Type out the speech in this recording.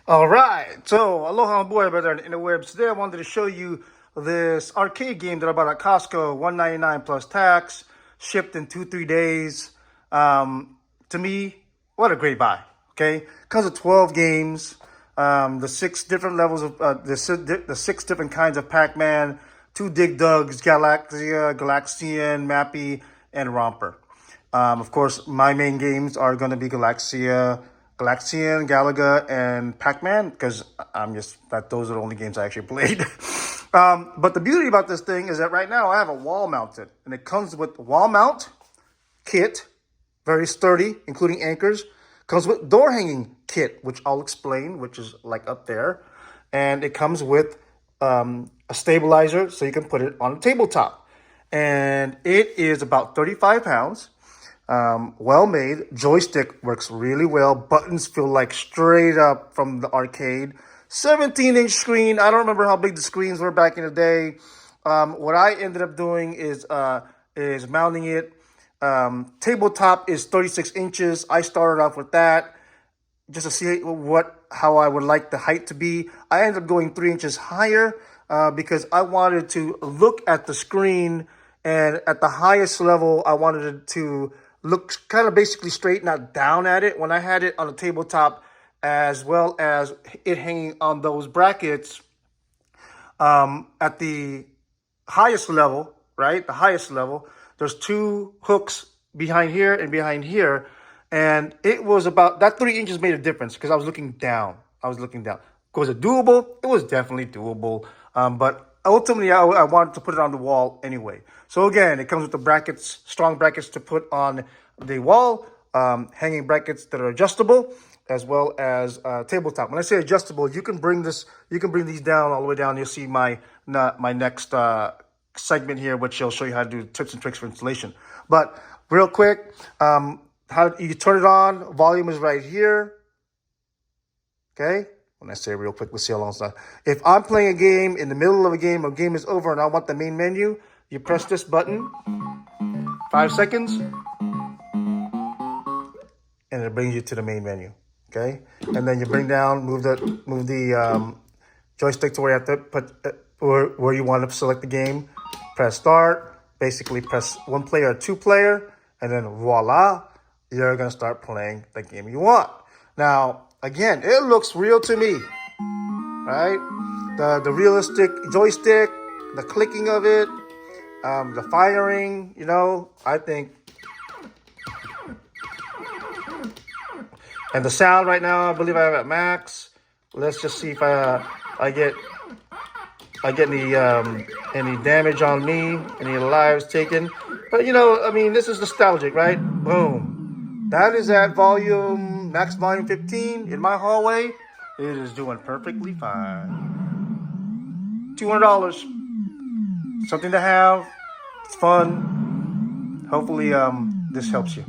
All right, so aloha boy brother in the webs. Today I wanted to show you this arcade game that I bought at Costco, $1.99 plus tax, shipped in 2-3 days. To me, what a great buy. Okay, comes with 12 games, the 6 different levels of the 6 different kinds of Pac-Man, 2 Dig Dugs, Galaxia, Galaxian, Mappy, and Romper. Of course, my main games are going to be Galaxian, Galaga, and Pac-Man because those are the only games I actually played. But the beauty about this thing is that right now I have a wall mounted, and it comes with wall mount kit, very sturdy, including anchors. Comes with door hanging kit, which I'll explain, which is like up there, and it comes with a stabilizer so you can put it on a tabletop, and it is about 35 pounds. Well made. Joystick works really well. Buttons feel like straight up from the arcade. 17-inch screen. I don't remember how big the screens were back in the day. What I ended up doing is mounting it. Tabletop is 36 inches. I started off with that just to see how I would like the height to be. I ended up going 3 inches higher because I wanted to look at the screen, and at the highest level, I wanted it to look kind of basically straight, not down at it. When I had it on a tabletop, as well as it hanging on those brackets, at the highest level, right? The highest level, there's 2 hooks behind here and behind here. And it was about, that 3 inches made a difference because I was looking down. Was it doable? It was definitely doable. But ultimately, I wanted to put it on the wall anyway. So again, it comes with the brackets, strong brackets to put on the wall, hanging brackets that are adjustable, as well as tabletop. When I say adjustable, you can bring these down all the way down. You'll see my next segment here, which will show you how to do tips and tricks for installation. But real quick, how you turn it on? Volume is right here. Okay. When I say real quick, we'll see how long it's not. If I'm playing a game in the middle of a game is over and I want the main menu, you press this button, 5 seconds, and it brings you to the main menu. Okay, and then you bring down, move the joystick to where you have to put where you want to select the game. Press start. Basically, press 1 player or 2 player, and then voila, you're gonna start playing the game you want. Now, again, it looks real to me, right? The realistic joystick, the clicking of it, the firing, I think. And the sound right now, I believe I have at max. Let's just see if I get any damage on me, any lives taken. But this is nostalgic, right? Boom. That is at volume, max volume 15 in my hallway. It is doing perfectly fine. $200. Something to have. It's fun. Hopefully this helps you.